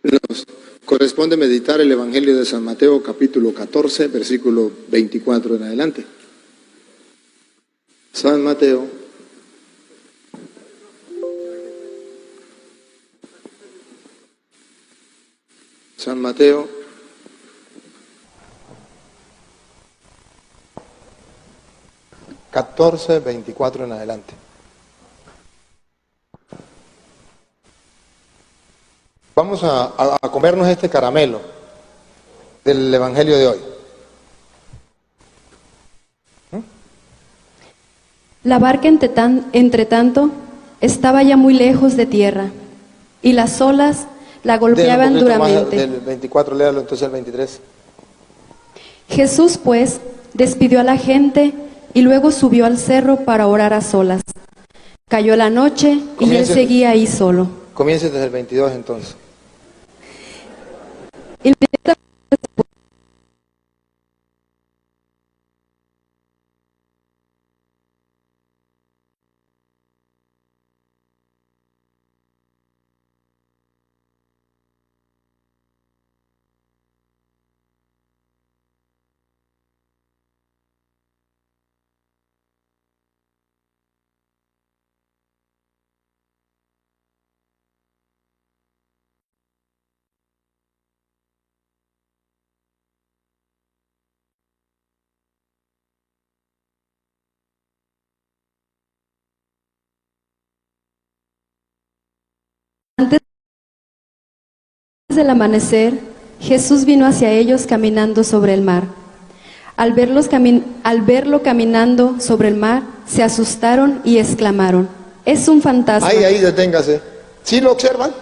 Nos corresponde meditar el Evangelio de San Mateo, capítulo 14, versículo 24 en adelante. San Mateo. San Mateo. ...14, 24 en adelante. Vamos a comernos este caramelo del Evangelio de hoy. La barca, entre tanto, estaba ya muy lejos de tierra, y las olas la golpeaban duramente. Del 24, léalo entonces el 23. Jesús, pues, despidió a la gente y luego subió al cerro para orar a solas. Cayó la noche y él seguía ahí solo. Comience desde el 22 entonces. Antes del amanecer, Jesús vino hacia ellos caminando sobre el mar. Al verlo caminando sobre el mar, se asustaron y exclamaron: ¡es un fantasma! Ahí, deténgase. ¿Sí lo observan?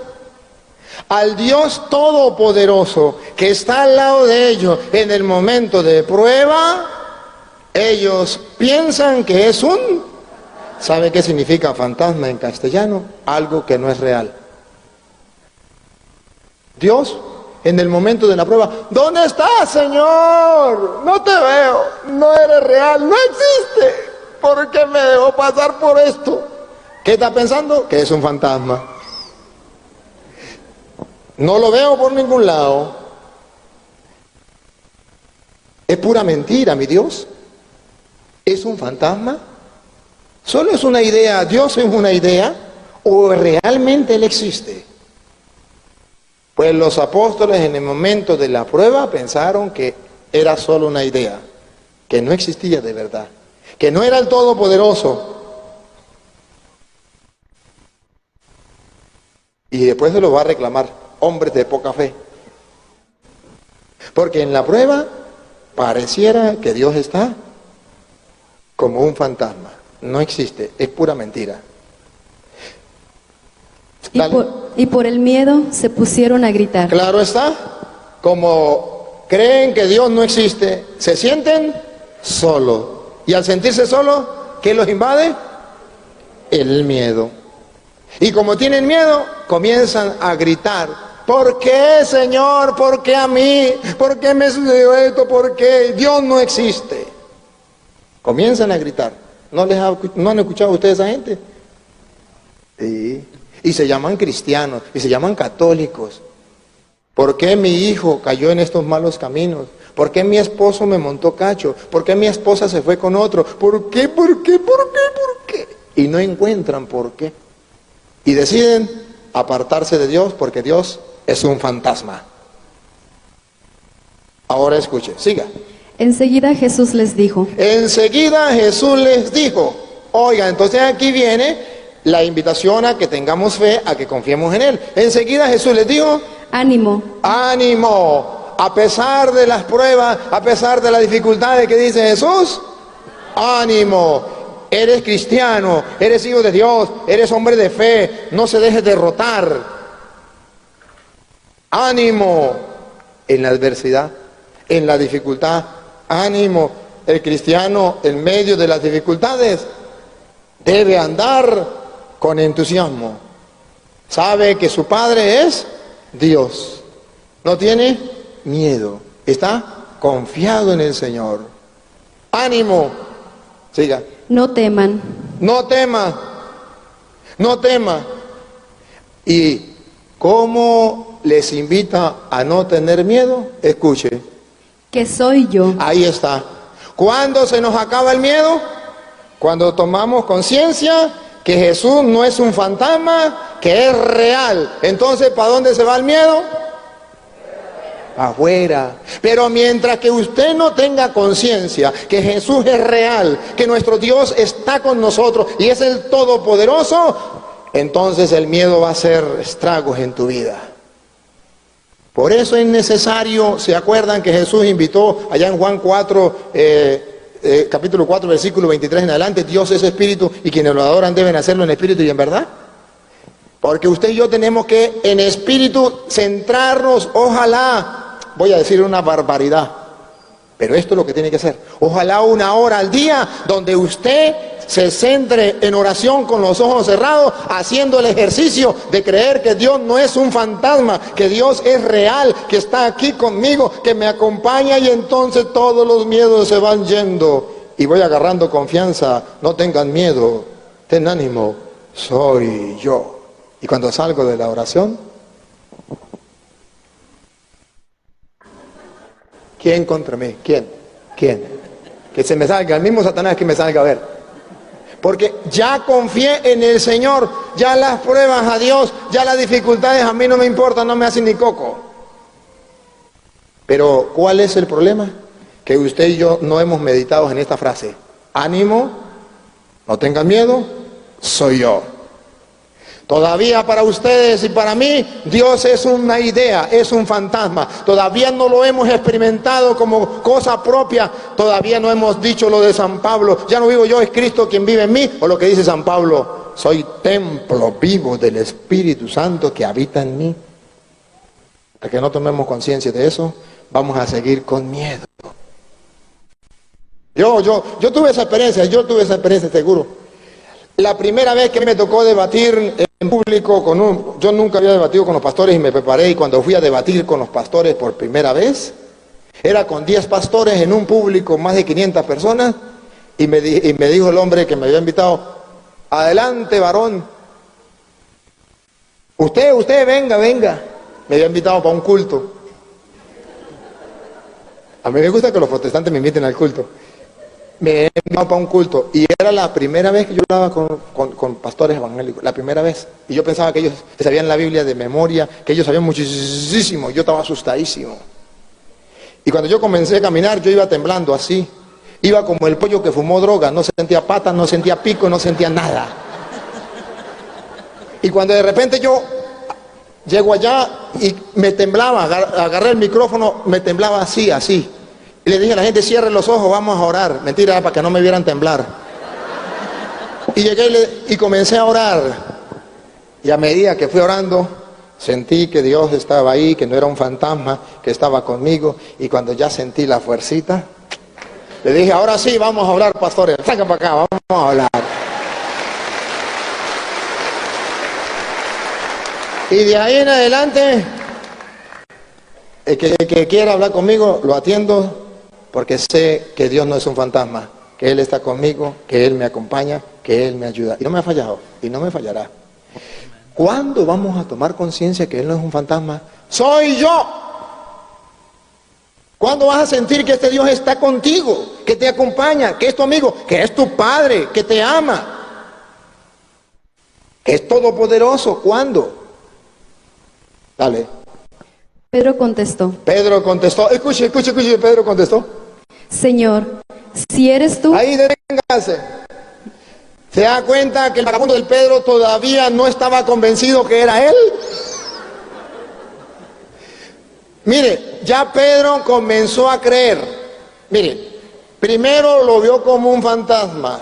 Al Dios Todopoderoso que está al lado de ellos en el momento de prueba, ellos piensan que es un... ¿Sabe qué significa fantasma en castellano? Algo que no es real. Dios, en el momento de la prueba, ¿dónde estás, Señor? No te veo, no eres real, no existe. ¿Por qué me dejó pasar por esto? ¿Qué está pensando? Que es un fantasma. No lo veo por ningún lado. Es pura mentira, mi Dios. ¿Es un fantasma? ¿Solo es una idea? ¿Dios es una idea? ¿O realmente Él existe? Pues los apóstoles en el momento de la prueba pensaron que era solo una idea, que no existía de verdad, que no era el Todopoderoso. Y después se lo va a reclamar, hombres de poca fe. Porque en la prueba pareciera que Dios está como un fantasma, no existe, es pura mentira. Y por el miedo se pusieron a gritar. Claro está, como creen que Dios no existe, se sienten solos. Y al sentirse solos, ¿qué los invade? El miedo. Y como tienen miedo, comienzan a gritar: ¿por qué, Señor? ¿Por qué a mí? ¿Por qué me sucedió esto? ¿Por qué? Dios no existe. Comienzan a gritar. ¿No han escuchado ustedes a esa gente? Sí. Y se llaman cristianos, y se llaman católicos. ¿Por qué mi hijo cayó en estos malos caminos? ¿Por qué mi esposo me montó cacho? ¿Por qué mi esposa se fue con otro? ¿Por qué? Y no encuentran por qué. Y deciden apartarse de Dios porque Dios es un fantasma. Ahora escuche, siga. Enseguida Jesús les dijo. Oiga, entonces aquí viene la invitación a que tengamos fe, a que confiemos en Él. Enseguida Jesús les dijo: ánimo. Ánimo. A pesar de las pruebas, a pesar de las dificultades que dice Jesús, ánimo. Eres cristiano, eres hijo de Dios, eres hombre de fe, no se dejes derrotar. Ánimo en la adversidad, en la dificultad. Ánimo. El cristiano en medio de las dificultades debe andar con entusiasmo. Sabe que su Padre es Dios. No tiene miedo. Está confiado en el Señor. Ánimo. Siga. No teman. No tema. No tema. ¿Y cómo les invita a no tener miedo? Escuche. Que soy yo. Ahí está. ¿Cuándo se nos acaba el miedo? Cuando tomamos conciencia que Jesús no es un fantasma, que es real. Entonces, ¿para dónde se va el miedo? Afuera. Pero mientras que usted no tenga conciencia que Jesús es real, que nuestro Dios está con nosotros y es el Todopoderoso, entonces el miedo va a hacer estragos en tu vida. Por eso es necesario, ¿se acuerdan que Jesús invitó allá en Juan 4, capítulo 4, versículo 23 en adelante? Dios es espíritu y quienes lo adoran deben hacerlo en espíritu y en verdad. Porque usted y yo tenemos que en espíritu centrarnos, ojalá, voy a decir una barbaridad, pero esto es lo que tiene que hacer. Ojalá 1 hora al día donde usted se centre en oración con los ojos cerrados, haciendo el ejercicio de creer que Dios no es un fantasma, que Dios es real, que está aquí conmigo, que me acompaña, y entonces todos los miedos se van yendo y voy agarrando confianza. No tengan miedo, ten ánimo, soy yo. Y cuando salgo de la oración, ¿quién contra mí? ¿Quién? Que se me salga, el mismo Satanás que me salga a ver. Porque ya confié en el Señor, ya las pruebas a Dios, ya las dificultades a mí no me importan, no me hacen ni coco. Pero ¿cuál es el problema? Que usted y yo no hemos meditado en esta frase. Ánimo, no tengan miedo, soy yo. Todavía para ustedes y para mí, Dios es una idea, es un fantasma. Todavía no lo hemos experimentado como cosa propia. Todavía no hemos dicho lo de San Pablo. Ya no vivo yo, es Cristo quien vive en mí. O lo que dice San Pablo, soy templo vivo del Espíritu Santo que habita en mí. Hasta que no tomemos conciencia de eso, vamos a seguir con miedo. Yo tuve esa experiencia, seguro. La primera vez que me tocó debatir en público yo nunca había debatido con los pastores y me preparé, y cuando fui a debatir con los pastores por primera vez, era con 10 pastores en un público, más de 500 personas, y me dijo el hombre que me había invitado, adelante varón, usted venga, me había invitado para un culto. A mí me gusta que los protestantes me inviten al culto. Me invitado para un culto y era la primera vez que yo hablaba con pastores evangélicos, la primera vez, y yo pensaba que ellos sabían la Biblia de memoria, que ellos sabían muchísimo, yo estaba asustadísimo. Y cuando yo comencé a caminar, yo iba temblando así, iba como el pollo que fumó droga, no sentía patas, no sentía pico, no sentía nada. Y cuando de repente yo llego allá y me temblaba, agarré el micrófono, me temblaba así. Y le dije a la gente, cierren los ojos, vamos a orar. Mentira, para que no me vieran temblar. Y llegué y comencé a orar. Y a medida que fui orando, sentí que Dios estaba ahí, que no era un fantasma, que estaba conmigo. Y cuando ya sentí la fuercita, le dije, ahora sí, vamos a orar, pastores. Saca para acá, vamos a hablar. Y de ahí en adelante, el que quiera hablar conmigo, lo atiendo. Porque sé que Dios no es un fantasma, que Él está conmigo, que Él me acompaña, que Él me ayuda. Y no me ha fallado, y no me fallará. ¿Cuándo vamos a tomar conciencia que Él no es un fantasma? ¡Soy yo! ¿Cuándo vas a sentir que este Dios está contigo, que te acompaña, que es tu amigo, que es tu Padre, que te ama, que es todopoderoso? ¿Cuándo? Dale. Pedro contestó. Escuche, Pedro contestó. Señor, si eres tú. Ahí deténgase. ¿Se da cuenta que el vagabundo del Pedro todavía no estaba convencido que era él? Mire, ya Pedro comenzó a creer. Mire, primero lo vio como un fantasma,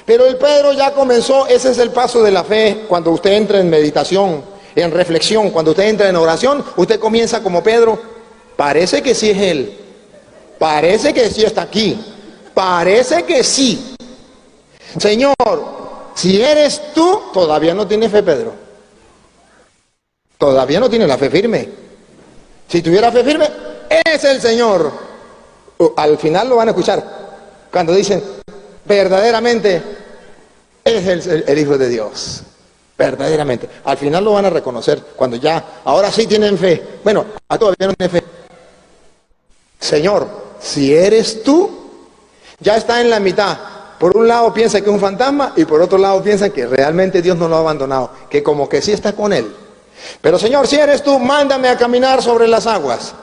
pero el Pedro ya comenzó. Ese es el paso de la fe. Cuando usted entra en meditación, en reflexión, cuando usted entra en oración, usted comienza como Pedro. Parece que sí es él. Parece que sí está aquí. Parece que sí. Señor, si eres tú, todavía no tiene fe, Pedro. Todavía no tiene la fe firme. Si tuviera fe firme, es el Señor. Al final lo van a escuchar. Cuando dicen, verdaderamente, es el Hijo de Dios. verdaderamente. Al final lo van a reconocer cuando ya, ahora sí tienen fe. Bueno, todavía no tienen fe. Señor, si eres tú, ya está en la mitad. Por un lado piensa que es un fantasma y por otro lado piensa que realmente Dios no lo ha abandonado, que como que sí está con él. Pero Señor, si eres tú, mándame a caminar sobre las aguas.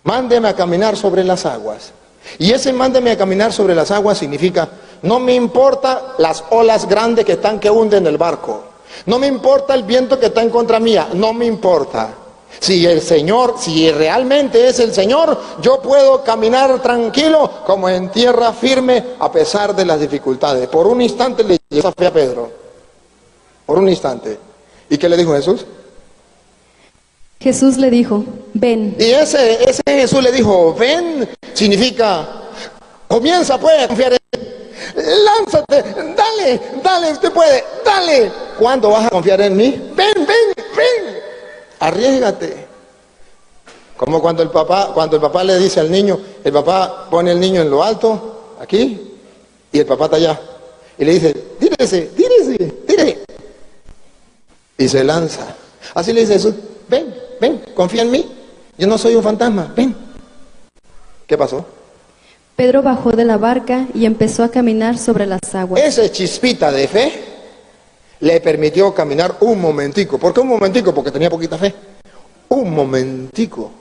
Mándeme a caminar sobre las aguas. Y ese mándeme a caminar sobre las aguas significa, no me importa las olas grandes que están que hunden el barco. No me importa el viento que está en contra mía, no me importa. Si el Señor, si realmente es el Señor, yo puedo caminar tranquilo como en tierra firme a pesar de las dificultades. Por un instante le llegó esa fe a Pedro. Por un instante. ¿Y qué le dijo Jesús? Jesús le dijo, ven. Y ese Jesús le dijo, ven, significa, comienza pues a confiar en él. Lánzate, dale, usted puede, dale. ¿Cuándo vas a confiar en mí? Ven. Arriésgate. Como cuando el papá le dice al niño, el papá pone al niño en lo alto, aquí, y el papá está allá. Y le dice, tírese. Y se lanza. Así le dice Jesús, ven, confía en mí. Yo no soy un fantasma, ven. ¿Qué pasó? Pedro bajó de la barca y empezó a caminar sobre las aguas. Ese chispita de fe le permitió caminar un momentico. ¿Por qué un momentico? Porque tenía poquita fe. Un momentico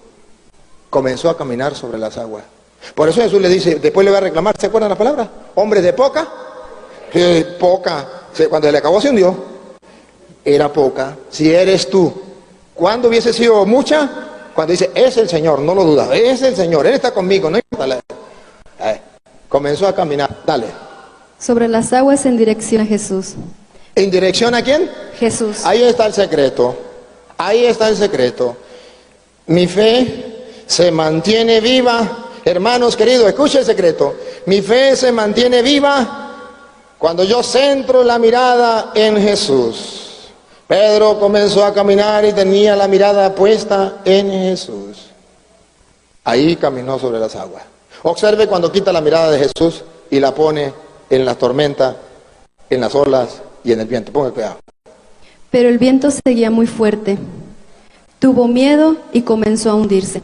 comenzó a caminar sobre las aguas. Por eso Jesús le dice, después le va a reclamar, ¿se acuerdan la palabra? Hombre de poca. Poca. Cuando se le acabó se hundió. Era poca. Si eres tú. ¿Cuándo hubiese sido mucha? Cuando dice, es el Señor, no lo dudas. Es el Señor, Él está conmigo, no importa. Comenzó a caminar, dale. Sobre las aguas en dirección a Jesús. ¿En dirección a quién? Jesús. Ahí está el secreto. Ahí está el secreto. Mi fe se mantiene viva. Hermanos queridos, escuche el secreto. Mi fe se mantiene viva cuando yo centro la mirada en Jesús. Pedro comenzó a caminar y tenía la mirada puesta en Jesús. Ahí caminó sobre las aguas. Observe cuando quita la mirada de Jesús y la pone en la tormenta, en las olas y en el viento. Ponga cuidado. Pero el viento seguía muy fuerte. Tuvo miedo y comenzó a hundirse.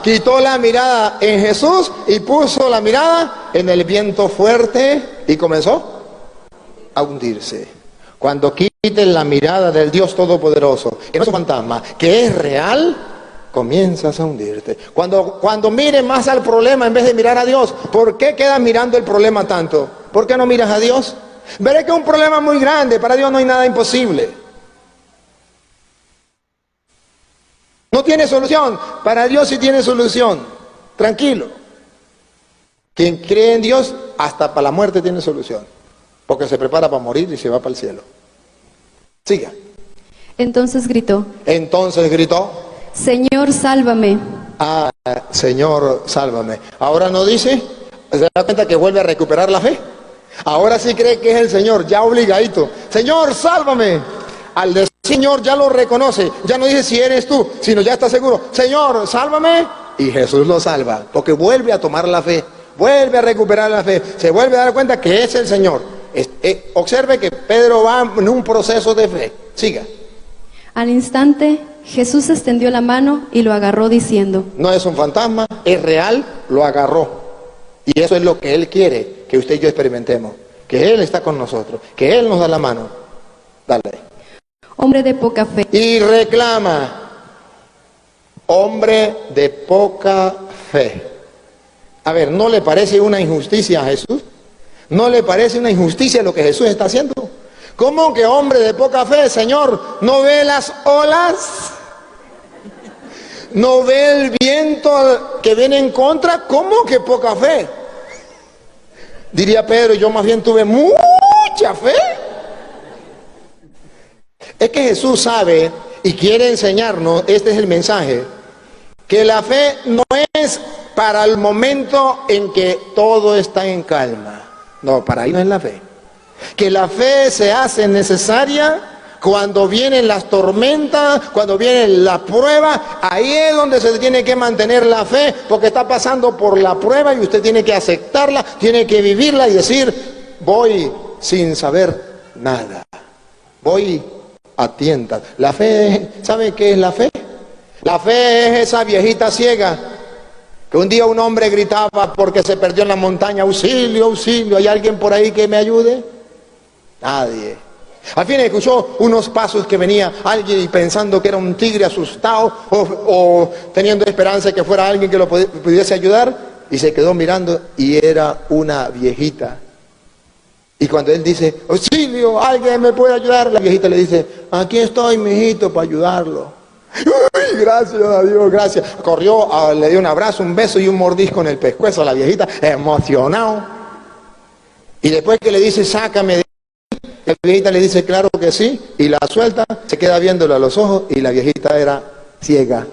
Quitó la mirada en Jesús y puso la mirada en el viento fuerte y comenzó a hundirse. Cuando quiten la mirada del Dios Todopoderoso, que no es un fantasma, que es real, comienzas a hundirte. Cuando mires más al problema en vez de mirar a Dios, ¿por qué quedas mirando el problema tanto? ¿Por qué no miras a Dios? Veré que es un problema muy grande, para Dios no hay nada imposible. No tiene solución, para Dios sí tiene solución. Tranquilo. Quien cree en Dios, hasta para la muerte tiene solución. Porque se prepara para morir y se va para el cielo. Siga. Entonces gritó, Señor, sálvame. Señor, sálvame. Ahora no dice, ¿se da cuenta que vuelve a recuperar la fe? Ahora sí cree que es el Señor, ya obligadito. Señor, sálvame. Al decir Señor ya lo reconoce, ya no dice si eres tú, sino ya está seguro. Señor, sálvame. Y Jesús lo salva, porque vuelve a tomar la fe, vuelve a recuperar la fe, se vuelve a dar cuenta que es el Señor. Observe que Pedro va en un proceso de fe. Siga. Al instante, Jesús extendió la mano y lo agarró diciendo, no es un fantasma, es real, lo agarró. Y eso es lo que Él quiere que usted y yo experimentemos. Que Él está con nosotros, que Él nos da la mano. Dale. Hombre de poca fe. Y reclama, hombre de poca fe. A ver, ¿no le parece una injusticia a Jesús? ¿No le parece una injusticia lo que Jesús está haciendo? ¿Cómo que hombre de poca fe, Señor? ¿No ve las olas? ¿No ve el viento que viene en contra? ¿Cómo que poca fe? Diría Pedro, yo más bien tuve mucha fe. Es que Jesús sabe y quiere enseñarnos, este es el mensaje, que la fe no es para el momento en que todo está en calma. No, para ahí no es la fe. Que la fe se hace necesaria cuando vienen las tormentas, cuando viene la prueba. Ahí es donde se tiene que mantener la fe, porque está pasando por la prueba y usted tiene que aceptarla, tiene que vivirla y decir, voy sin saber nada. Voy a tientas. La fe, ¿sabe qué es la fe? La fe es esa viejita ciega que un día un hombre gritaba porque se perdió en la montaña: auxilio, auxilio, ¿hay alguien por ahí que me ayude? Nadie. Al fin escuchó unos pasos que venía alguien y pensando que era un tigre asustado o teniendo esperanza de que fuera alguien que lo pudiese ayudar, y se quedó mirando y era una viejita. Y cuando él dice: auxilio, ¿alguien me puede ayudar?, la viejita le dice: aquí estoy, mijito, para ayudarlo. Uy, gracias a Dios, gracias. Corrió, le dio un abrazo, un beso y un mordisco en el pescuezo a la viejita, emocionado. Y después que le dice: sácame de ahí, la viejita le dice: claro que sí, y la suelta, se queda viéndolo a los ojos, y la viejita era ciega.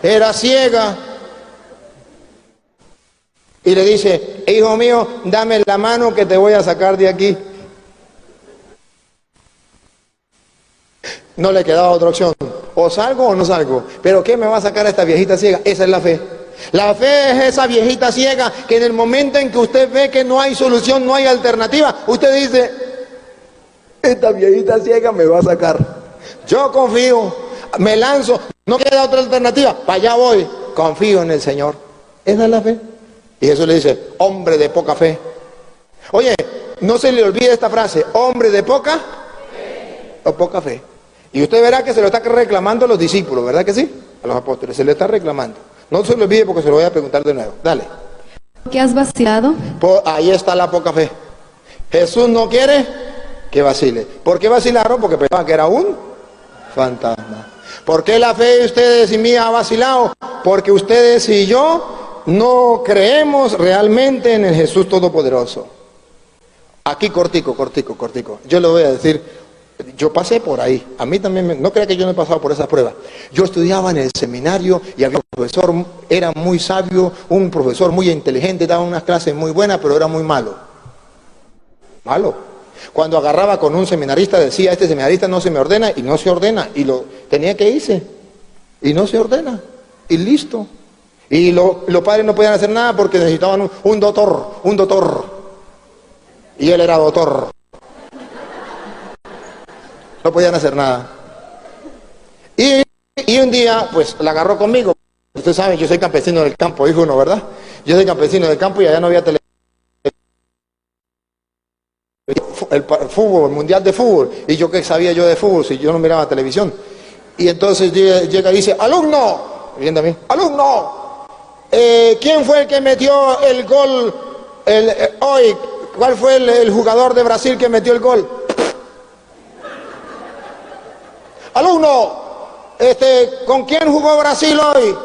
Era ciega. Y le dice: hijo mío, dame la mano que te voy a sacar de aquí. No le quedaba otra opción: o salgo o no salgo. ¿Pero qué me va a sacar esta viejita ciega? Esa es la fe. La fe es esa viejita ciega que en el momento en que usted ve que no hay solución, no hay alternativa, usted dice: esta viejita ciega me va a sacar. Yo confío, me lanzo, no queda otra alternativa, para allá voy, confío en el Señor. Esa es la fe. Y Jesús le dice: hombre de poca fe. Oye, no se le olvide esta frase: hombre de poca fe. O poca fe. Y usted verá que se lo está reclamando a los discípulos, ¿verdad que sí? A los apóstoles, se le está reclamando. No se lo olvide porque se lo voy a preguntar de nuevo. Dale. ¿Por qué has vacilado? Ahí está la poca fe. Jesús no quiere que vacile. ¿Por qué vacilaron? Porque pensaban que era un fantasma. ¿Por qué la fe de ustedes y mía ha vacilado? Porque ustedes y yo no creemos realmente en el Jesús Todopoderoso. Aquí cortico. Yo le voy a decir, yo pasé por ahí. A mí también, no crea que yo no he pasado por esas pruebas. Yo estudiaba en el seminario y había un profesor, era muy sabio, un profesor muy inteligente, daba unas clases muy buenas, pero era muy malo. Malo. Cuando agarraba con un seminarista decía: este seminarista no se me ordena, y no se ordena, y tenía que irse, y no se ordena, y listo. Y los padres no podían hacer nada porque necesitaban un doctor, y él era doctor. No podían hacer nada. Y un día, pues, la agarró conmigo. Usted sabe, yo soy campesino del campo, dijo uno, ¿verdad? Yo soy campesino del campo y allá no había televisión. El fútbol, el mundial de fútbol. Y yo, ¿qué sabía yo de fútbol si yo no miraba televisión? Y entonces llega y dice: alumno, viendo a mí, alumno, ¿quién fue el que metió el gol hoy? ¿Cuál fue el jugador de Brasil que metió el gol? Alumno, ¿con quién jugó Brasil hoy?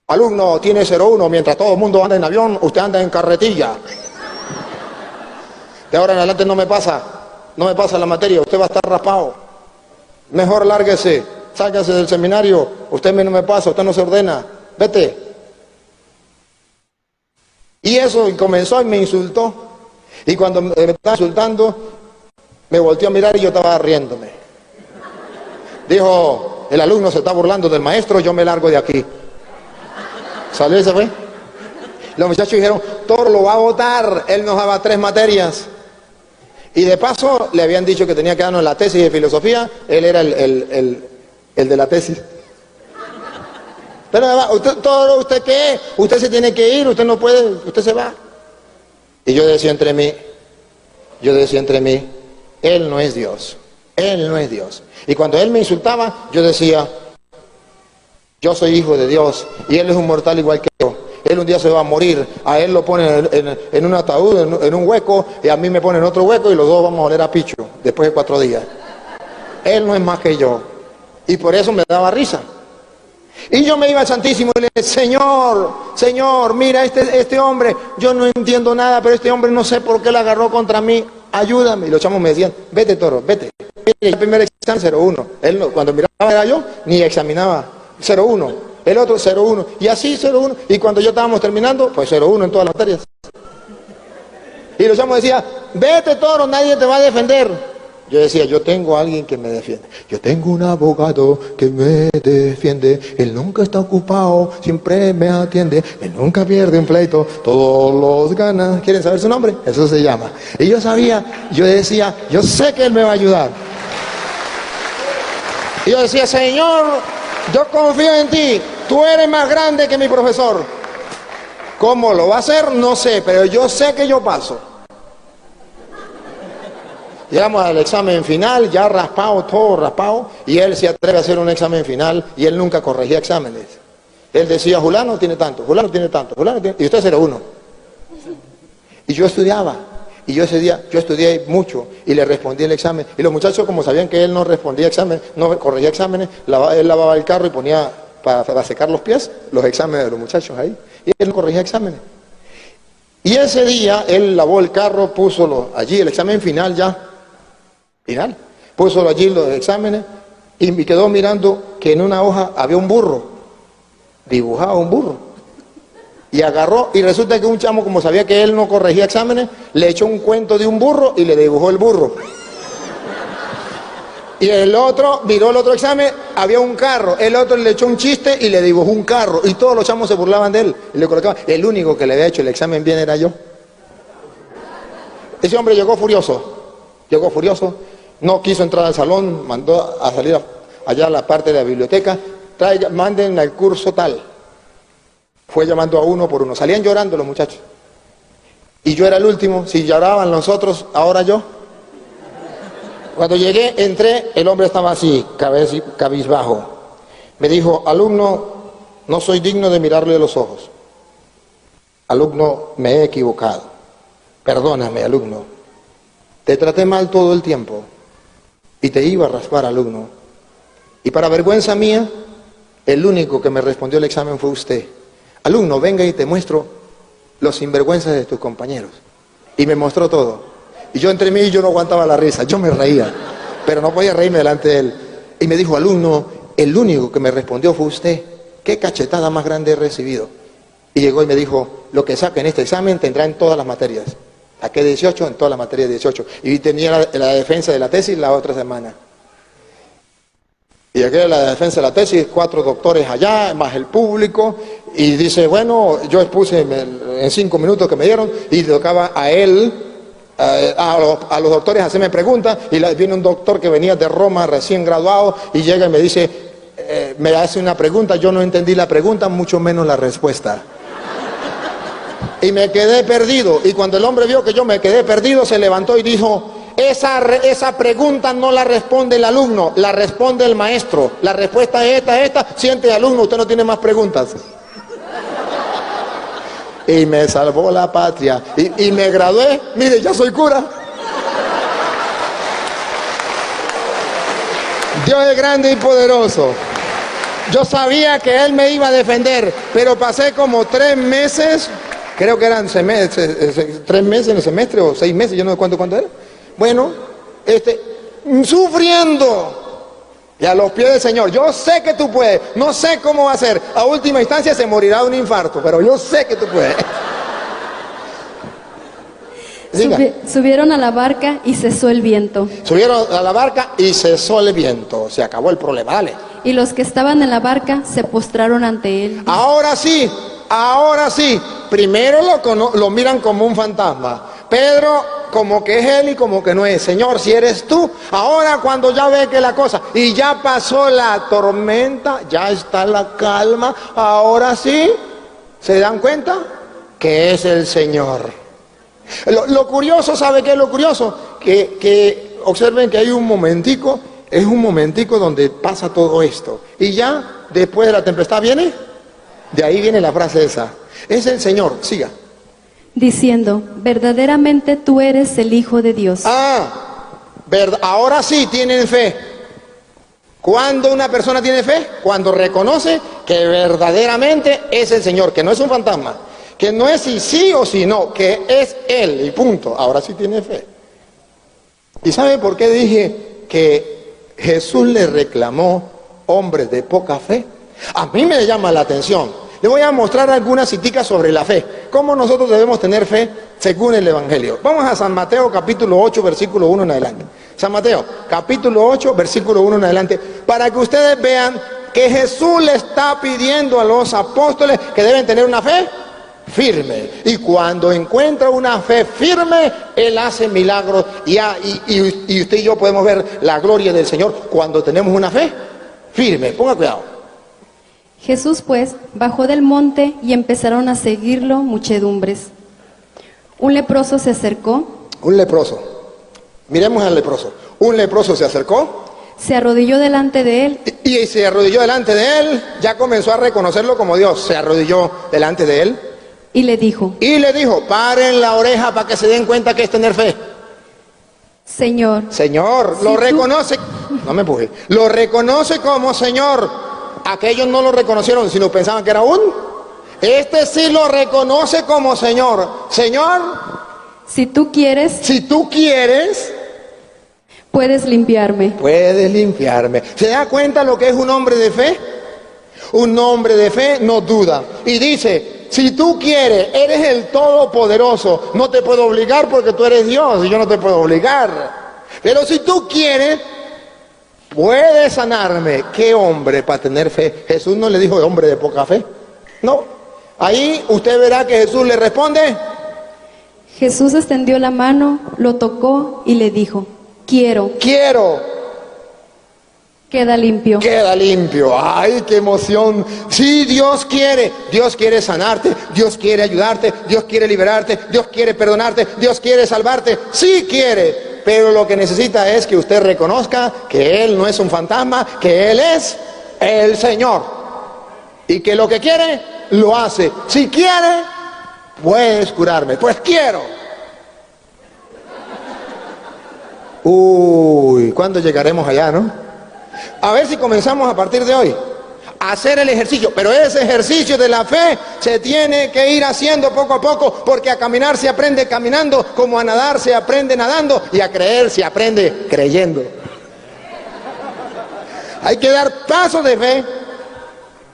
Alumno, tiene 0-1, mientras todo el mundo anda en avión, usted anda en carretilla. De ahora en adelante no me pasa la materia, usted va a estar raspado. Mejor lárguese, sálgase del seminario, usted no me pasa, usted no se ordena, vete. Y eso, y comenzó y me insultó. Y cuando me estaba insultando, me volteó a mirar y yo estaba riéndome. Dijo: el alumno se está burlando del maestro, yo me largo de aquí. Salió y se fue. Los muchachos dijeron: Toro lo va a votar, él nos daba 3 materias. Y de paso le habían dicho que tenía que darnos la tesis de filosofía, él era el de la tesis. Pero Toro, ¿usted qué? Usted se tiene que ir, usted no puede, usted se va. Y yo decía entre mí, él no es Dios, él no es Dios. Y cuando él me insultaba, yo decía: yo soy hijo de Dios y él es un mortal igual que yo. Él un día se va a morir, a él lo ponen en un ataúd, en un hueco, y a mí me ponen en otro hueco, y los dos vamos a oler a picho después de 4 días. Él no es más que yo. Y por eso me daba risa. Y yo me iba al Santísimo y le decía: Señor, mira este hombre, yo no entiendo nada, pero este hombre no sé por qué la agarró contra mí, ayúdame. Y los chamos me decían: vete, Toro, vete. El primer examen 0-1. Él no, cuando miraba era yo, ni examinaba. 0-1. El otro 0-1. Y así 0-1. Y cuando yo estábamos terminando, pues 0-1 en todas las materias. Y los chamos decían: vete, Toro, nadie te va a defender. Yo decía, yo tengo a alguien que me defiende. Yo tengo un abogado que me defiende. Él nunca está ocupado, siempre me atiende. Él nunca pierde un pleito, todos los gana. ¿Quieren saber su nombre? Eso se llama. Y yo sabía, yo decía, yo sé que él me va a ayudar. Y yo decía, Señor, yo confío en ti. Tú eres más grande que mi profesor. ¿Cómo lo va a hacer? No sé, pero yo sé que yo paso. Llegamos al examen final, ya raspado, todo raspado, y él se atreve a hacer un examen final, y él nunca corregía exámenes. Él decía, Julano tiene tanto, Julano tiene tanto, Julano tiene... Y usted era uno. Y yo estudiaba, y yo ese día, yo estudié mucho, y le respondí el examen. Y los muchachos, como sabían que él no respondía exámenes, no corregía exámenes, él lavaba el carro y ponía, para secar los pies, los exámenes de los muchachos ahí. Y él no corregía exámenes. Y ese día, él lavó el carro, puso allí el examen final ya, final, puso allí los exámenes y me quedó mirando que en una hoja había un burro, dibujaba un burro, y agarró, y resulta que un chamo, como sabía que él no corregía exámenes, le echó un cuento de un burro y le dibujó el burro. Y el otro miró el otro examen, había un carro, el otro le echó un chiste y le dibujó un carro, y todos los chamos se burlaban de él, y le colocaban. El único que le había hecho el examen bien era yo. Ese hombre llegó furioso, no quiso entrar al salón, mandó a salir allá a la parte de la biblioteca, manden al curso tal. Fue llamando a uno por uno, salían llorando los muchachos. Y yo era el último, si lloraban los otros, ahora yo. Cuando llegué, entré, el hombre estaba así, cabizbajo. Me dijo, alumno, no soy digno de mirarle a los ojos. Alumno, me he equivocado. Perdóname, alumno. Te traté mal todo el tiempo. Y te iba a raspar, alumno. Y para vergüenza mía, el único que me respondió el examen fue usted. Alumno, venga y te muestro los sinvergüenzas de tus compañeros. Y me mostró todo. Y yo entre mí, yo no aguantaba la risa, yo me reía, pero no podía reírme delante de él. Y me dijo, alumno, el único que me respondió fue usted. ¿Qué cachetada más grande he recibido? Y llegó y me dijo, lo que saque en este examen tendrá en todas las materias. Saqué 18, en todas las materias 18. Y tenía la defensa de la tesis la otra semana. Y aquí era la defensa de la tesis, 4 doctores allá, más el público. Y dice, bueno, yo expuse en 5 minutos que me dieron, y le tocaba a él, a los doctores hacerme preguntas. Y viene un doctor que venía de Roma, recién graduado, y llega y me dice, me hace una pregunta, yo no entendí la pregunta, mucho menos la respuesta. Y me quedé perdido, y cuando el hombre vio que yo me quedé perdido, se levantó y dijo, esa pregunta no la responde el alumno, la responde el maestro. La respuesta es esta, siente alumno, usted no tiene más preguntas. Y me salvó la patria, y me gradué, mire, ya soy cura. Dios es grande y poderoso. Yo sabía que Él me iba a defender, pero pasé como 3 meses, creo que eran 3 meses en el semestre o 6 meses, yo no sé cuánto era. Bueno, sufriendo. Y a los pies del Señor, yo sé que tú puedes, no sé cómo va a ser. A última instancia se morirá de un infarto, pero yo sé que tú puedes. Subieron a la barca y cesó el viento. Subieron a la barca y cesó el viento. Se acabó el problema, dale. Y los que estaban en la barca se postraron ante él. Ahora sí. Primero lo miran como un fantasma. Pedro como que es él y como que no es. Señor, si eres tú. Ahora cuando ya ve que la cosa, y ya pasó la tormenta, ya está la calma, ahora sí, ¿se dan cuenta? Que es el Señor. Lo curioso, ¿sabe qué es lo curioso? Que observen que hay un momentico, es un momentico donde pasa todo esto. Y ya después de la tempestad viene, de ahí viene la frase esa. Es el Señor, siga. Diciendo, verdaderamente tú eres el Hijo de Dios. Ahora sí tienen fe. ¿Cuándo una persona tiene fe? Cuando reconoce que verdaderamente es el Señor, que no es un fantasma, que no es si sí o si no, que es Él y punto. Ahora sí tiene fe. ¿Y sabe por qué dije que Jesús le reclamó hombres de poca fe? A mí me llama la atención. Le voy a mostrar algunas citas sobre la fe. ¿Cómo nosotros debemos tener fe según el Evangelio? Vamos a San Mateo capítulo 8, versículo 1 en adelante. San Mateo, capítulo 8, versículo 1 en adelante, para que ustedes vean que Jesús le está pidiendo a los apóstoles que deben tener una fe firme. Y cuando encuentra una fe firme, Él hace milagros. Y usted y yo podemos ver la gloria del Señor cuando tenemos una fe firme. Ponga cuidado. Jesús pues bajó del monte y empezaron a seguirlo muchedumbres. Un leproso se acercó. Un leproso. Miremos al leproso. Un leproso se acercó. Se arrodilló delante de él. Y se arrodilló delante de él. Ya comenzó a reconocerlo como Dios. Se arrodilló delante de él. Y le dijo, paren la oreja para que se den cuenta que es tener fe. Señor, lo reconoce, no me empuje, lo reconoce como Señor. Aquellos no lo reconocieron, sino pensaban que era este sí lo reconoce como Señor. Señor, si tú quieres, puedes limpiarme. ¿Se da cuenta lo que es un hombre de fe? Un hombre de fe no duda y dice, si tú quieres, eres el Todopoderoso, no te puedo obligar porque tú eres Dios y yo no te puedo obligar. Pero si tú quieres, puedes sanarme. ¿Qué hombre para tener fe? Jesús no le dijo hombre de poca fe. No. Ahí usted verá que Jesús le responde. Jesús extendió la mano, lo tocó y le dijo, quiero. Queda limpio. ¡Ay, qué emoción! Sí, Dios quiere sanarte, Dios quiere ayudarte, Dios quiere liberarte, Dios quiere perdonarte, Dios quiere salvarte. Sí quiere, pero lo que necesita es que usted reconozca que Él no es un fantasma, que Él es el Señor. Y que lo que quiere, lo hace. Si quiere, puedes curarme. Pues quiero. Uy, ¿cuándo llegaremos allá, no? A ver si comenzamos a partir de hoy a hacer el ejercicio, pero ese ejercicio de la fe se tiene que ir haciendo poco a poco, porque a caminar se aprende caminando, como a nadar se aprende nadando, y a creer se aprende creyendo. Hay que dar pasos de fe,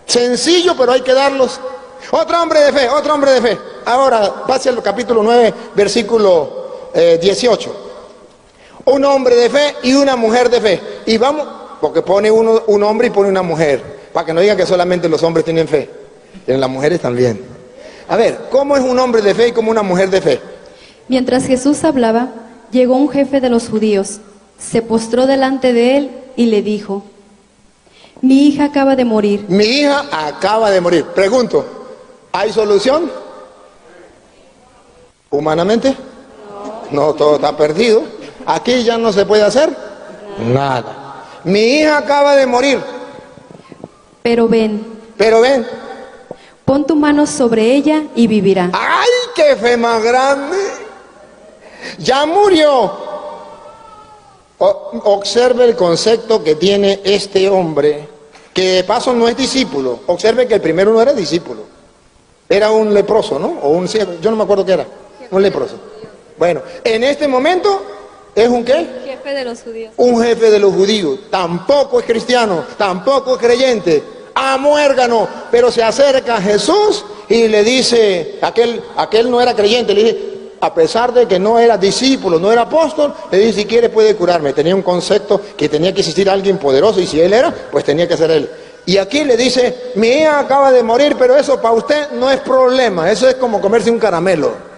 sencillo, pero hay que darlos. Otro hombre de fe. Ahora pase al capítulo 9, versículo 18. Un hombre de fe y una mujer de fe. Y vamos, porque pone un hombre y pone una mujer, para que no digan que solamente los hombres tienen fe, las mujeres también. A ver, ¿cómo es un hombre de fe y cómo una mujer de fe? Mientras Jesús hablaba, llegó un jefe de los judíos, se postró delante de él y le dijo, mi hija acaba de morir. Pregunto, ¿hay solución? ¿Humanamente? No, todo está perdido. Aquí ya no se puede hacer nada. Mi hija acaba de morir. Pero ven. Pon tu mano sobre ella y vivirá. ¡Ay, qué fe más grande! Ya murió. Observe el concepto que tiene este hombre, que de paso no es discípulo. Observe que el primero no era discípulo. Era un leproso, ¿no? O un ciego. Yo no me acuerdo qué era. Un leproso. Bueno, en este momento... ¿es un qué? Jefe de los judíos. Un jefe de los judíos. Tampoco es cristiano, tampoco es creyente. Muérgano. Pero se acerca a Jesús y le dice, aquel no era creyente, le dice, a pesar de que no era discípulo, no era apóstol, le dice, si quiere puede curarme. Tenía un concepto que tenía que existir alguien poderoso, y si él era, pues tenía que ser él. Y aquí le dice, mi hija acaba de morir, pero eso para usted no es problema, eso es como comerse un caramelo.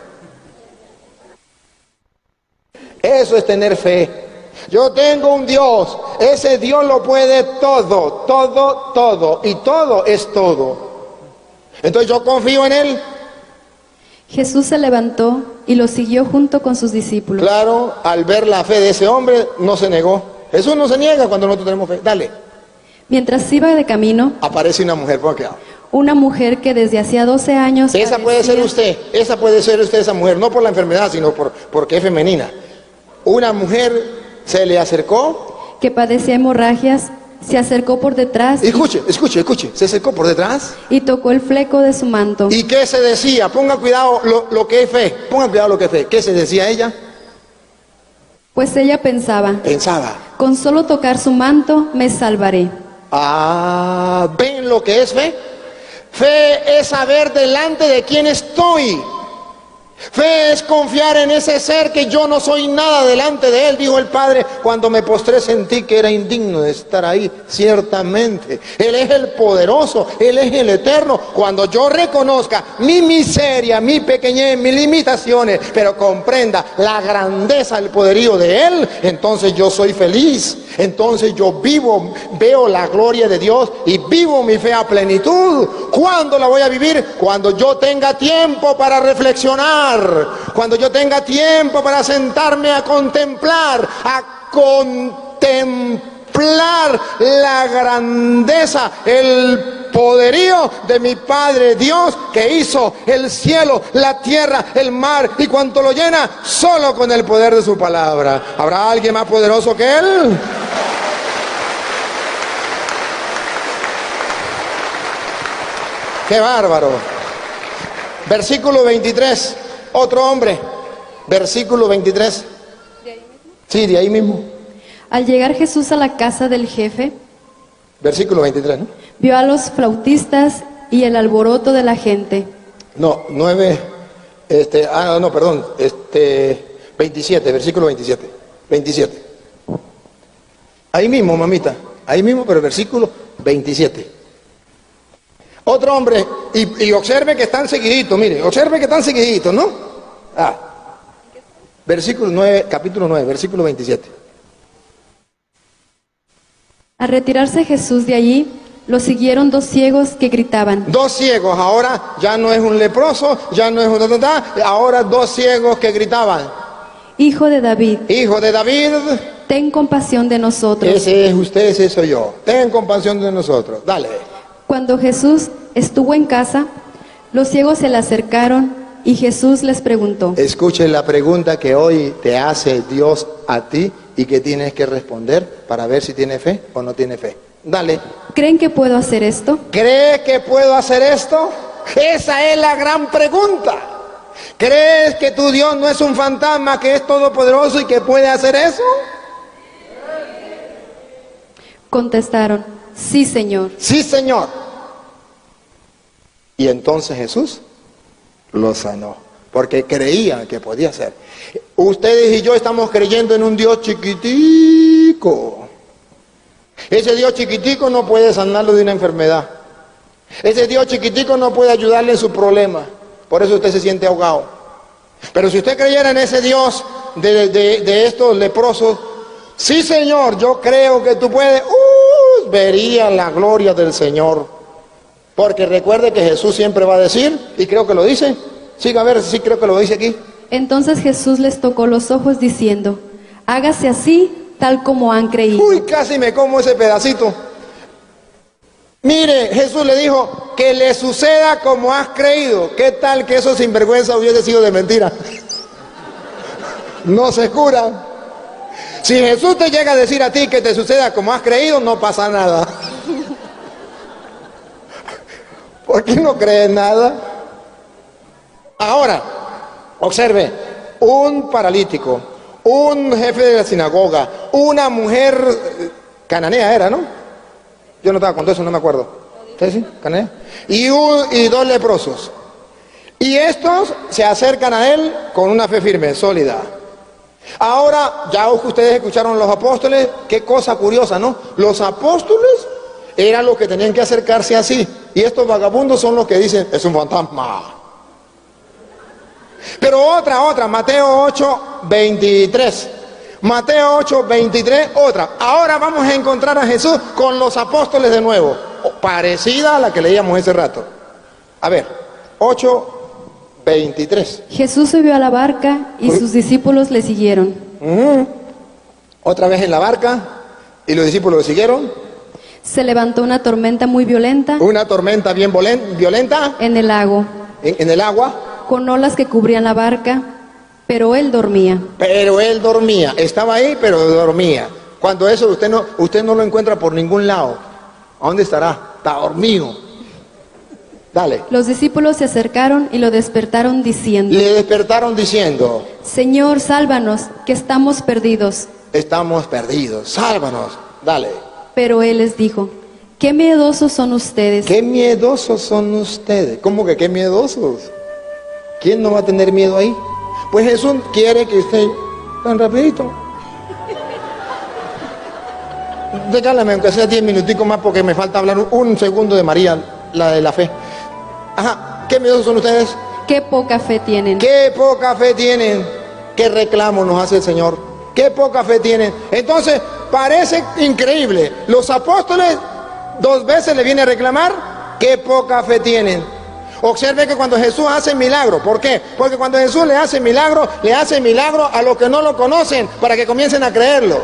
Eso es tener fe. Yo tengo un Dios, ese Dios lo puede todo, y todo es todo. Entonces yo confío en Él. Jesús se levantó y lo siguió junto con sus discípulos. Claro, al ver la fe de ese hombre, no se negó. Jesús no se niega cuando nosotros tenemos fe. Dale. Mientras iba de camino, aparece una mujer, ¿por qué? Una mujer que desde hacía 12 años... Esa puede ser usted, esa mujer, no por la enfermedad, sino porque es femenina. Una mujer se le acercó, que padecía hemorragias, se acercó por detrás. Escuche, se acercó por detrás y tocó el fleco de su manto. ¿Y qué se decía? Ponga cuidado lo que es fe, ¿Qué se decía ella? Pues ella pensaba, con solo tocar su manto me salvaré. ¿Ven lo que es fe? Fe es saber delante de quién estoy. Fe es confiar en ese ser que yo no soy nada delante de él, dijo el Padre. Cuando me postré sentí que era indigno de estar ahí, ciertamente. Él es el poderoso, Él es el eterno. Cuando yo reconozca mi miseria, mi pequeñez, mis limitaciones, pero comprenda la grandeza, el poderío de Él, entonces yo soy feliz. Entonces yo vivo, veo la gloria de Dios y vivo mi fe a plenitud. ¿Cuándo la voy a vivir? Cuando yo tenga tiempo para reflexionar, cuando yo tenga tiempo para sentarme a contemplar la grandeza, el poderío de mi Padre Dios, que hizo el cielo, la tierra, el mar y cuanto lo llena, solo con el poder de su palabra. ¿Habrá alguien más poderoso que Él? ¡Qué bárbaro! Versículo 23, otro hombre, versículo 23. ¿De ahí mismo? Sí, de ahí mismo. Al llegar Jesús a la casa del jefe, versículo 23, ¿no? Vio a los flautistas y el alboroto de la gente. No, 9, no, perdón, 27, versículo 27, 27. Ahí mismo, mamita, ahí mismo, pero el versículo 27. Otro hombre, y observe que están seguiditos, mire, observe que están seguiditos, ¿no? Versículo 9, capítulo 9, versículo 27. Al retirarse Jesús de allí, lo siguieron dos ciegos que gritaban. Dos ciegos, ahora ya no es un leproso, ya no es un ahora dos ciegos que gritaban. Hijo de David. Hijo de David. Ten compasión de nosotros. Ese es usted, ese soy yo. Ten compasión de nosotros. Dale. Cuando Jesús estuvo en casa, los ciegos se le acercaron y Jesús les preguntó. Escuche la pregunta que hoy te hace Dios a ti y que tienes que responder para ver si tiene fe o no tiene fe. Dale. ¿Creen que puedo hacer esto? ¿Cree que puedo hacer esto? Esa es la gran pregunta. ¿Crees que tu Dios no es un fantasma, que es todopoderoso y que puede hacer eso? Contestaron, sí, Señor. Sí, Señor. Y entonces Jesús lo sanó, porque creían que podía hacer. Ustedes y yo estamos creyendo en un Dios chiquitico. Ese Dios chiquitico no puede sanarlo de una enfermedad. Ese Dios chiquitico no puede ayudarle en su problema. Por eso usted se siente ahogado. Pero si usted creyera en ese Dios de estos leprosos, sí, Señor, yo creo que tú puedes, vería la gloria del Señor. Porque recuerde que Jesús siempre va a decir, y creo que lo dice, siga a ver si creo que lo dice aquí. Entonces Jesús les tocó los ojos diciendo, hágase así, tal como han creído. Uy, casi me como ese pedacito. Mire, Jesús le dijo, que le suceda como has creído. ¿Qué tal que eso sinvergüenza hubiese sido de mentira? No se cura. Si Jesús te llega a decir a ti que te suceda como has creído, no pasa nada. ¿Por qué no crees nada? Ahora, observe, un paralítico, un jefe de la sinagoga, una mujer cananea era, ¿no? Yo no estaba con eso, no me acuerdo. ¿Sí? ¿Cananea? Y dos leprosos. Y estos se acercan a él con una fe firme, sólida. Ahora, ya ustedes escucharon los apóstoles, qué cosa curiosa, ¿no? Los apóstoles eran los que tenían que acercarse así, y estos vagabundos son los que dicen, es un fantasma. Pero otra, Mateo 8:23. Mateo 8:23, otra. Ahora vamos a encontrar a Jesús con los apóstoles de nuevo, parecida a la que leíamos ese rato. A ver, 8:23. Jesús subió a la barca y sus discípulos le siguieron. Otra vez en la barca, y los discípulos lo siguieron. Se levantó una tormenta muy violenta. Una tormenta bien violenta. En el lago. En el agua. Con olas que cubrían la barca, pero él dormía. Pero él dormía. Estaba ahí, pero dormía. Cuando eso usted no lo encuentra por ningún lado. ¿A dónde estará? Está dormido. Dale. Los discípulos se acercaron y lo despertaron diciendo. Le despertaron diciendo. Señor, sálvanos, que estamos perdidos. Estamos perdidos. Sálvanos. Dale. Pero él les dijo, qué miedosos son ustedes. Qué miedosos son ustedes. ¿Cómo que qué miedosos? ¿Quién no va a tener miedo ahí? Pues Jesús quiere que usted, tan rapidito, regálame aunque sea 10 minuticos más porque me falta hablar un segundo de María, la de la fe. Ajá, ¿qué miedos son ustedes? Qué poca fe tienen. Qué poca fe tienen. Qué reclamo nos hace el Señor. Qué poca fe tienen. Entonces, parece increíble. Los apóstoles 2 veces le vienen a reclamar qué poca fe tienen. Observe que cuando Jesús hace milagro, ¿por qué? Porque cuando Jesús le hace milagro a los que no lo conocen para que comiencen a creerlo.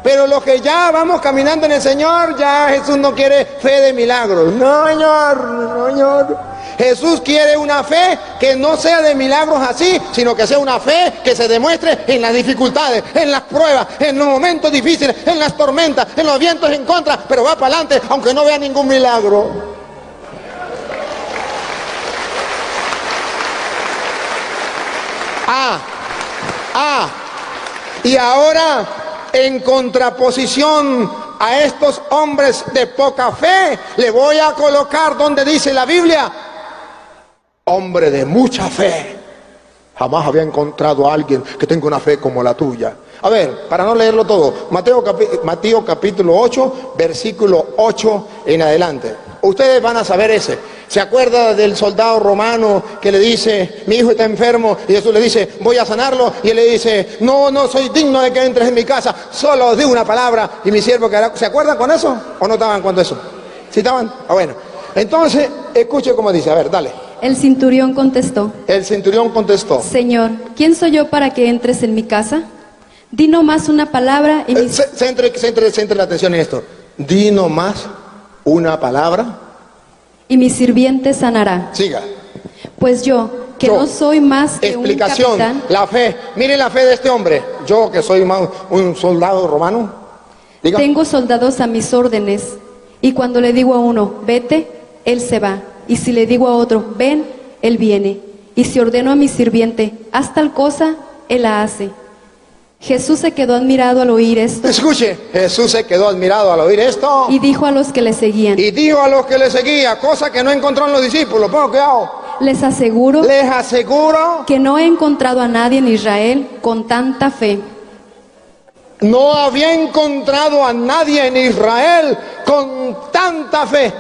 Pero los que ya vamos caminando en el Señor, ya Jesús no quiere fe de milagros. No, Señor, no, Señor. Jesús quiere una fe que no sea de milagros así, sino que sea una fe que se demuestre en las dificultades, en las pruebas, en los momentos difíciles, en las tormentas, en los vientos en contra, pero va para adelante aunque no vea ningún milagro. Y ahora, en contraposición a estos hombres de poca fe, le voy a colocar donde dice la Biblia, hombre de mucha fe. Jamás había encontrado a alguien que tenga una fe como la tuya. A ver, para no leerlo todo, Mateo capítulo 8, versículo 8 en adelante. Ustedes van a saber ese. ¿Se acuerda del soldado romano que le dice, mi hijo está enfermo? Y Jesús le dice, voy a sanarlo. Y él le dice, no soy digno de que entres en mi casa. Solo di una palabra y mi siervo quedará. ¿Se acuerdan con eso? ¿O no estaban cuando eso? ¿Sí estaban? Bueno. Entonces, escuche cómo dice. A ver, dale. El centurión contestó. El centurión contestó. Señor, ¿quién soy yo para que entres en mi casa? Di nomás una palabra y centre la atención en esto. Di nomás una palabra y mi sirviente sanará. Siga. Pues yo, que no soy más que un capitán. La fe. Miren la fe de este hombre. Yo, que soy más un soldado romano. Diga. Tengo soldados a mis órdenes. Y cuando le digo a uno, vete, él se va. Y si le digo a otro, ven, él viene. Y si ordeno a mi sirviente, haz tal cosa, él la hace. Jesús se quedó admirado al oír esto. Escuche, Jesús se quedó admirado al oír esto. Y dijo a los que le seguían. Y dijo a los que le seguían, cosa que no encontró en los discípulos. Pongo cuidado. Les aseguro que no he encontrado a nadie en Israel con tanta fe. No había encontrado a nadie en Israel con tanta fe.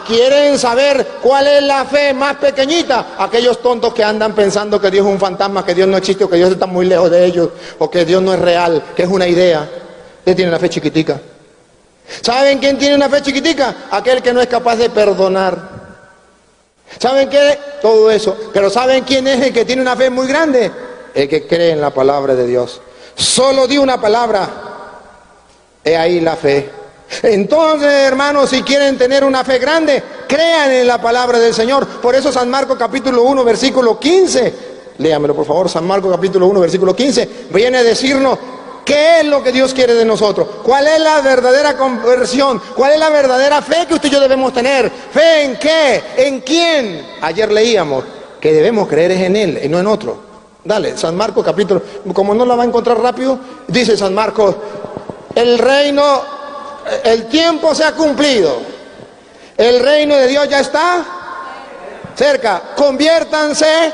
¿Quieren saber cuál es la fe más pequeñita? Aquellos tontos que andan pensando que Dios es un fantasma, que Dios no existe, o que Dios está muy lejos de ellos, o que Dios no es real, que es una idea. Ustedes tienen la fe chiquitica. ¿Saben quién tiene una fe chiquitica? Aquel que no es capaz de perdonar. ¿Saben qué? Todo eso. Pero ¿saben quién es el que tiene una fe muy grande? El que cree en la palabra de Dios. Solo di una palabra. He ahí la fe. Entonces, hermanos, si quieren tener una fe grande, crean en la palabra del Señor. Por eso San Marcos capítulo 1 versículo 15, léamelo por favor, San Marcos capítulo 1 versículo 15, viene a decirnos qué es lo que Dios quiere de nosotros, cuál es la verdadera conversión, cuál es la verdadera fe que usted y yo debemos tener. ¿Fe en qué? ¿En quién? Ayer leíamos que debemos creer es en Él y no en otro. Dale, San Marcos capítulo, como no la va a encontrar rápido, dice San Marcos, el tiempo se ha cumplido, el reino de Dios ya está cerca, conviértanse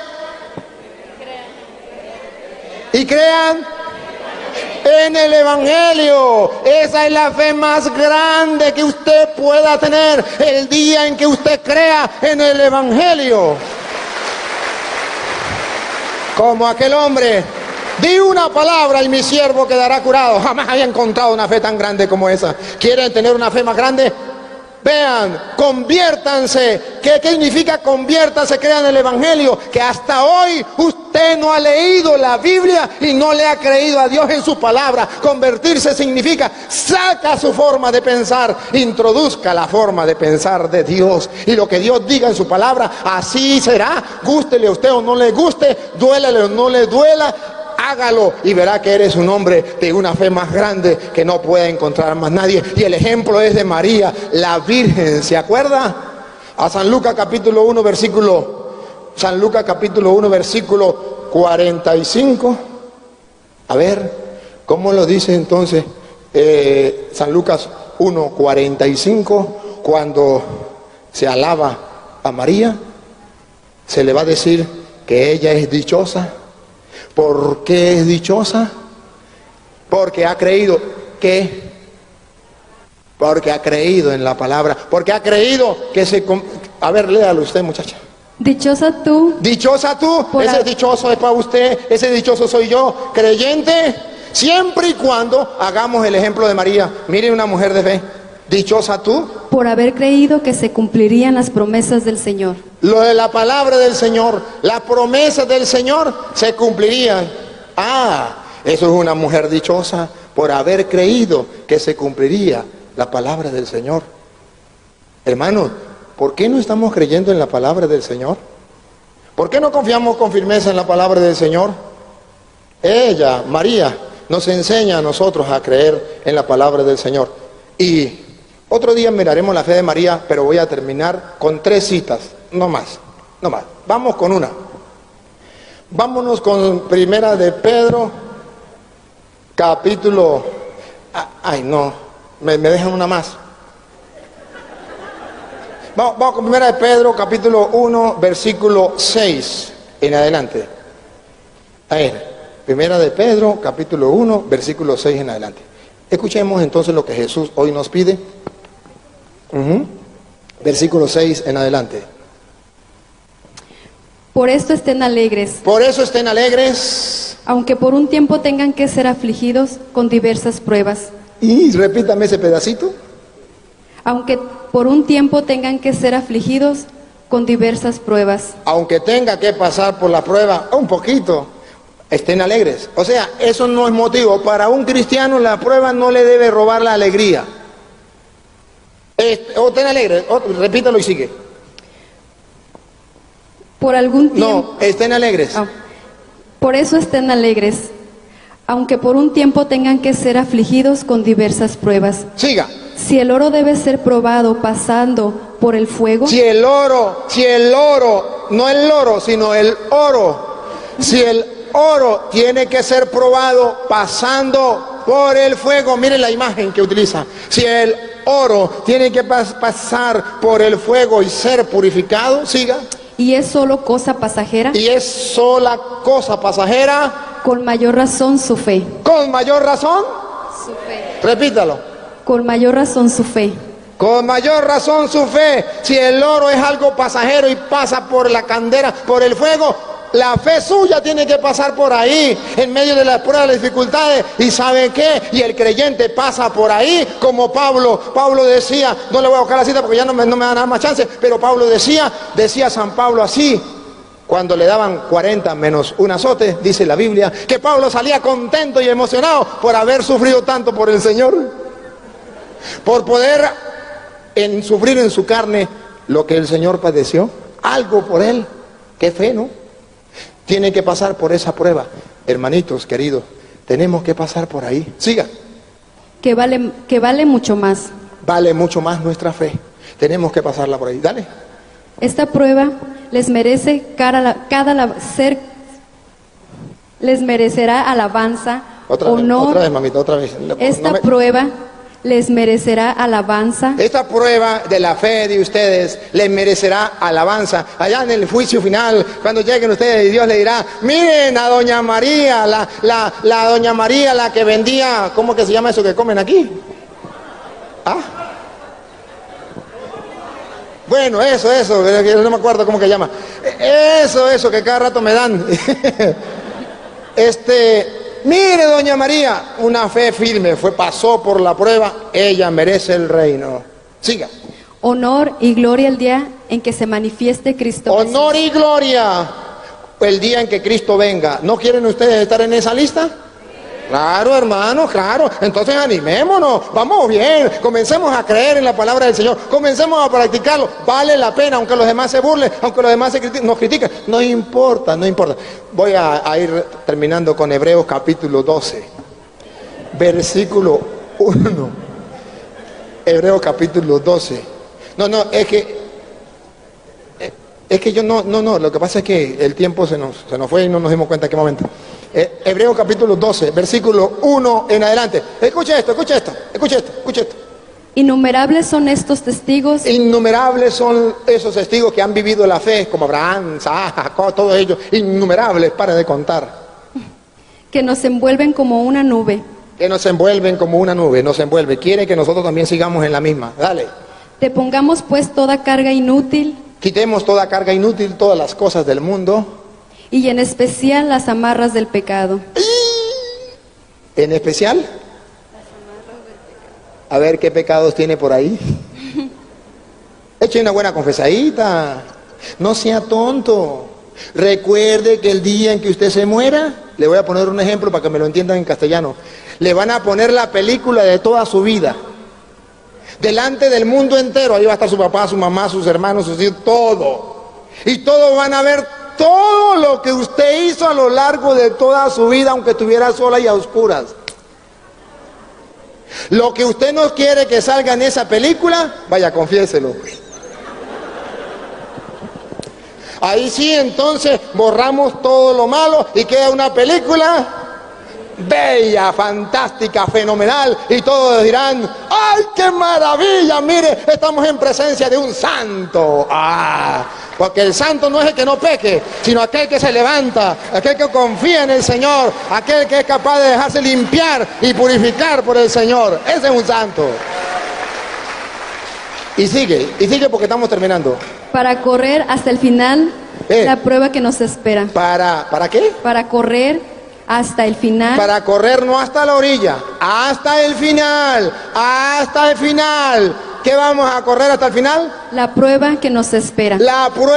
y crean en el Evangelio. Esa es la fe más grande que usted pueda tener, el día en que usted crea en el Evangelio. Como aquel hombre, di una palabra y mi siervo quedará curado. Jamás había encontrado una fe tan grande como esa. ¿Quieren tener una fe más grande? Vean, conviértanse. ¿Qué significa conviértanse? Crean el Evangelio. Que hasta hoy usted no ha leído la Biblia y no le ha creído a Dios en su palabra. Convertirse significa saca su forma de pensar, introduzca la forma de pensar de Dios. Y lo que Dios diga en su palabra, así será. Gústele a usted o no le guste, duélale o no le duela. Hágalo y verá que eres un hombre de una fe más grande que no puede encontrar más nadie. Y el ejemplo es de María, la Virgen. ¿Se acuerda? A San Lucas capítulo 1 versículo 45. A ver, ¿cómo lo dice entonces San Lucas 1:45? Cuando se alaba a María, se le va a decir que ella es dichosa. ¿Por qué es dichosa? Porque ha creído. ¿Qué? Porque ha creído en la palabra. Porque ha creído que se... A ver, léalo usted, muchacha. Dichosa tú. Dichosa tú. Ese dichoso es para usted. Ese dichoso soy yo. Creyente. Siempre y cuando hagamos el ejemplo de María. Mire, una mujer de fe. Dichosa tú. Por haber creído que se cumplirían las promesas del Señor. Lo de la palabra del Señor, las promesas del Señor se cumplirían. Eso es una mujer dichosa por haber creído que se cumpliría la palabra del Señor. Hermanos, ¿por qué no estamos creyendo en la palabra del Señor? ¿Por qué no confiamos con firmeza en la palabra del Señor? Ella, María, nos enseña a nosotros a creer en la palabra del Señor. Y otro día miraremos la fe de María, pero voy a terminar con 3 citas, no más. Vamos con una. Vámonos con Primera de Pedro, capítulo... me dejan una más. Vamos con Primera de Pedro, capítulo 1, versículo 6 en adelante. A ver, Primera de Pedro, capítulo 1, versículo 6 en adelante. Escuchemos entonces lo que Jesús hoy nos pide. Versículo 6 en adelante. Por esto estén alegres. Por eso estén alegres. Aunque por un tiempo tengan que ser afligidos con diversas pruebas. Y repítame ese pedacito. Aunque por un tiempo tengan que ser afligidos con diversas pruebas. Aunque tenga que pasar por la prueba un poquito, estén alegres. O sea, eso no es motivo. Para un cristiano la prueba no le debe robar la alegría. O estén alegres, repítalo y sigue. Por algún tiempo. No, estén alegres. Por eso estén alegres, aunque por un tiempo tengan que ser afligidos con diversas pruebas. Siga. Si el oro debe ser probado pasando por el fuego. Si el oro, no el loro, sino el oro. Si el oro tiene que ser probado pasando por el fuego. Mire la imagen que utiliza. Si el oro tiene que pasar por el fuego y ser purificado, siga. Y es solo cosa pasajera. Y es sola cosa pasajera. Con mayor razón su fe. Con mayor razón. Su fe. Repítalo. Con mayor razón su fe. Con mayor razón su fe. Si el oro es algo pasajero y pasa por la candela, por el fuego, la fe suya tiene que pasar por ahí, en medio de las pruebas, las dificultades. ¿Y sabe qué? Y el creyente pasa por ahí, como Pablo. Pablo decía, no le voy a buscar la cita porque ya no me van a dar más chance, pero Pablo decía San Pablo así, cuando le daban 40 menos un azote, dice la Biblia, que Pablo salía contento y emocionado por haber sufrido tanto por el Señor, por poder sufrir en su carne lo que el Señor padeció, algo por él. Qué fe, ¿no? Tiene que pasar por esa prueba. Hermanitos queridos, tenemos que pasar por ahí. Siga. Que vale mucho más. Vale mucho más nuestra fe. Tenemos que pasarla por ahí. Dale. Esta prueba les merecerá alabanza, honor. Otra vez, mamita, otra vez. Esta prueba les merecerá alabanza. Esta prueba de la fe de ustedes les merecerá alabanza. Allá en el juicio final, cuando lleguen ustedes y Dios le dirá, miren a doña María, la doña María, la que vendía, ¿cómo que se llama eso que comen aquí? Bueno, eso, no me acuerdo cómo que llama. Eso que cada rato me dan. Mire, doña María, una fe firme, pasó por la prueba, ella merece el reino. Siga. Honor y gloria el día en que se manifieste Cristo. Honor y gloria el día en que Cristo venga. ¿No quieren ustedes estar en esa lista? Claro, hermano, claro. Entonces animémonos, vamos bien, comencemos a creer en la palabra del Señor, comencemos a practicarlo. Vale la pena, aunque los demás se burlen, aunque los demás nos critiquen, no importa. Voy a ir terminando con Hebreos capítulo 12, versículo 1. Hebreos capítulo 12. Es que yo no, lo que pasa es que el tiempo se nos fue y no nos dimos cuenta en qué momento. Hebreos capítulo 12, versículo 1 en adelante. Escucha esto. Innumerables son estos testigos Innumerables son esos testigos que han vivido la fe, como Abraham, Isaac, Jacob, todos ellos. Innumerables, para de contar. que nos envuelven como una nube. Que nos envuelven como una nube, nos envuelve. Quiere que nosotros también sigamos en la misma. Dale. Depongamos pues toda carga inútil Quitemos toda carga inútil, todas las cosas del mundo. y en especial las amarras del pecado. En especial, a ver qué pecados tiene por ahí. Eche una buena confesadita. No sea tonto. Recuerde que el día en que usted se muera, le voy a poner un ejemplo para que me lo entiendan en castellano. Le van a poner la película de toda su vida. Delante del mundo entero. Ahí va a estar su papá, su mamá, sus hermanos, sus hijos, todo. Y todos van a ver todo lo que usted hizo a lo largo de toda su vida, aunque estuviera sola y a oscuras. Lo que usted no quiere que salga en esa película, vaya, confiéselo. Ahí sí, entonces borramos todo lo malo y queda una película bella, fantástica, fenomenal, y todos dirán: ¡ay, qué maravilla! Mire, estamos en presencia de un santo. Porque el santo no es el que no peque, sino aquel que se levanta, aquel que confía en el Señor, aquel que es capaz de dejarse limpiar y purificar por el Señor. Ese es un santo. Y sigue porque estamos terminando. Para correr hasta el final la prueba que nos espera. ¿Para qué? Para correr hasta el final. Para correr no hasta la orilla, hasta el final, hasta el final. ¿Qué vamos a correr hasta el final? La prueba que nos espera. La prueba.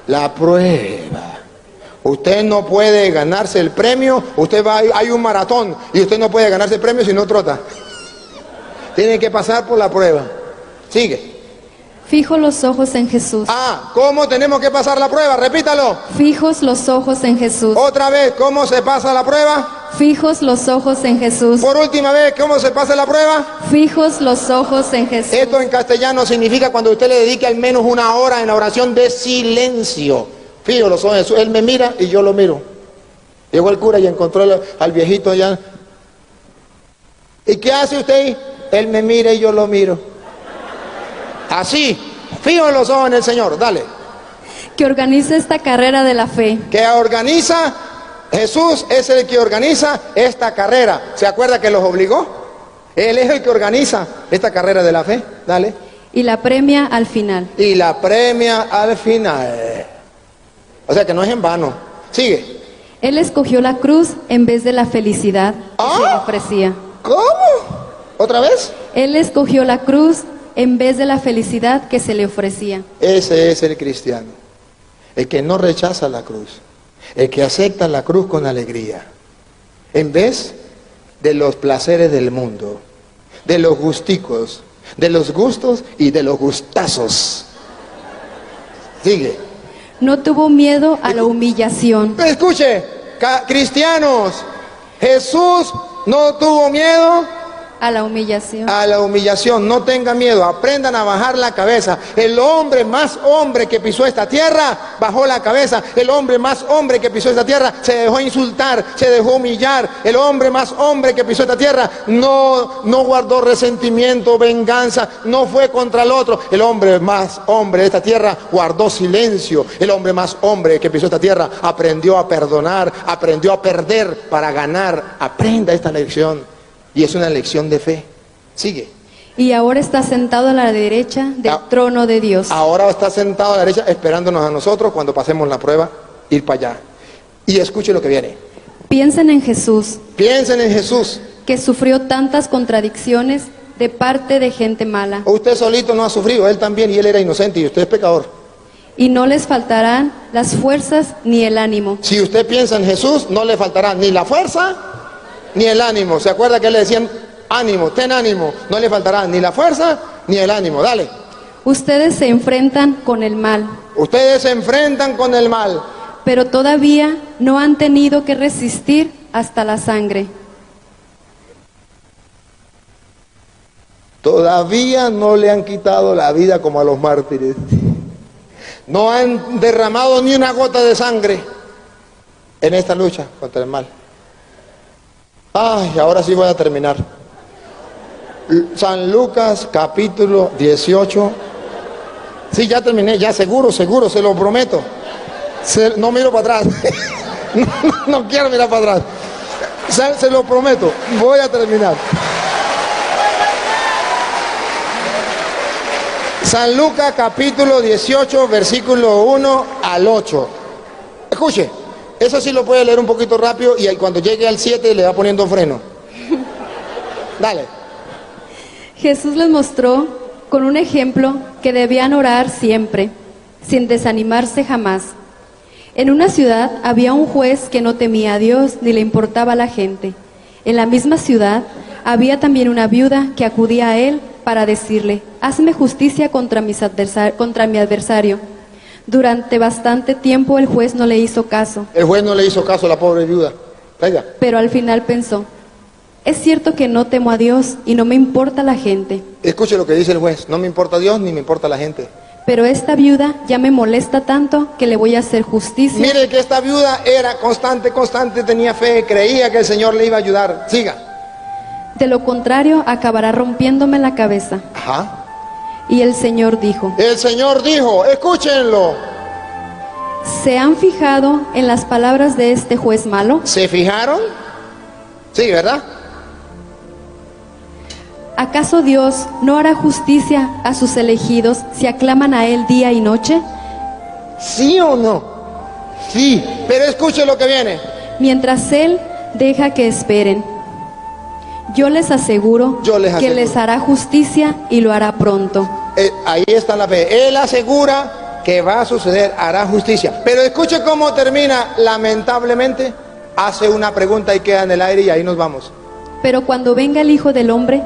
La prueba. Usted no puede ganarse el premio. Usted va, hay un maratón y usted no puede ganarse el premio si no trota. Tiene que pasar por la prueba. Sigue. Fijo los ojos en Jesús. ¿Cómo tenemos que pasar la prueba? Repítalo. Fijos los ojos en Jesús. Otra vez, ¿cómo se pasa la prueba? Fijos los ojos en Jesús. Por última vez, ¿cómo se pasa la prueba? Fijos los ojos en Jesús. Esto en castellano significa cuando usted le dedique al menos una hora en la oración de silencio. Fijo los ojos en Jesús. Él me mira y yo lo miro. Llegó el cura y encontró al viejito allá. ¿Y qué hace usted? Él me mira y yo lo miro. Así, fijo los ojos en el Señor, dale. Que organiza esta carrera de la fe. Que organiza, Jesús es el que organiza esta carrera. ¿Se acuerda que los obligó? Él es el que organiza esta carrera de la fe, dale. Y la premia al final. Y la premia al final. O sea que no es en vano. Sigue. Él escogió la cruz en vez de la felicidad que se le ofrecía. ¿Cómo? ¿Otra vez? Él escogió la cruz en vez de la felicidad que se le ofrecía. Ese es el cristiano, el que no rechaza la cruz, el que acepta la cruz con alegría, en vez de los placeres del mundo, de los gusticos, de los gustos y de los gustazos. Sigue. No tuvo miedo a la humillación. Escuche, cristianos, Jesús no tuvo miedo A la humillación. a la humillación. No tengan miedo, aprendan a bajar la cabeza. El hombre más hombre que pisó esta tierra bajó la cabeza. El hombre más hombre que pisó esta tierra se dejó insultar, se dejó humillar. El hombre más hombre que pisó esta tierra no guardó resentimiento, venganza, no fue contra el otro. El hombre más hombre de esta tierra guardó silencio. El hombre más hombre que pisó esta tierra aprendió a perdonar, aprendió a perder para ganar. Aprenda esta lección. Y es una lección de fe. Sigue. Y ahora está sentado a la derecha del trono de Dios. Ahora está sentado a la derecha esperándonos a nosotros cuando pasemos la prueba, ir para allá. Y escuche lo que viene. Piensen en Jesús, Piensen en Jesús. que sufrió tantas contradicciones de parte de gente mala. Usted solito no ha sufrido, él también, y él era inocente y usted es pecador. Y no les faltarán las fuerzas ni el ánimo. Si usted piensa en Jesús, no le faltará ni la fuerza ni el ánimo. ¿Se acuerda que le decían ánimo, ten ánimo? No le faltará ni la fuerza ni el ánimo. Dale. Ustedes se enfrentan con el mal, Ustedes se enfrentan con el mal, pero todavía no han tenido que resistir hasta la sangre. todavía no le han quitado la vida como a los mártires. No han derramado ni una gota de sangre en esta lucha contra el mal. Ay, ahora sí voy a terminar. San Lucas capítulo 18. Sí, ya terminé, ya seguro, se lo prometo. No miro para atrás. No quiero mirar para atrás. Se lo prometo, voy a terminar. San Lucas capítulo 18, versículo 1 al 8. Escuche, eso sí lo puede leer un poquito rápido y cuando llegue al 7 le va poniendo freno. Dale. Jesús les mostró con un ejemplo que debían orar siempre, sin desanimarse jamás. En una ciudad había un juez que no temía a Dios ni le importaba a la gente. En la misma ciudad había también una viuda que acudía a él para decirle: hazme justicia contra mi adversario. Durante bastante tiempo el juez no le hizo caso. El juez no le hizo caso a la pobre viuda. Venga. Pero al final pensó: es cierto que no temo a Dios y no me importa la gente. Escuche lo que dice el juez: no me importa Dios ni me importa la gente. Pero esta viuda ya me molesta tanto que le voy a hacer justicia. Mire que esta viuda era constante, tenía fe, creía que el Señor le iba a ayudar. Siga. De lo contrario, acabará rompiéndome la cabeza. Ajá. Y el Señor dijo: escúchenlo. ¿Se han fijado en las palabras de este juez malo? ¿Se fijaron? Sí, ¿verdad? ¿Acaso Dios no hará justicia a sus elegidos si aclaman a Él día y noche? ¿Sí o no? Sí, pero escuche lo que viene. Mientras Él deja que esperen. Yo les aseguro que les hará justicia y lo hará pronto. Ahí está la fe. Él asegura que va a suceder, hará justicia. Pero escuche cómo termina. Lamentablemente, hace una pregunta y queda en el aire y ahí nos vamos. Pero cuando venga el Hijo del Hombre,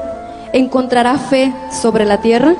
¿encontrará fe sobre la tierra?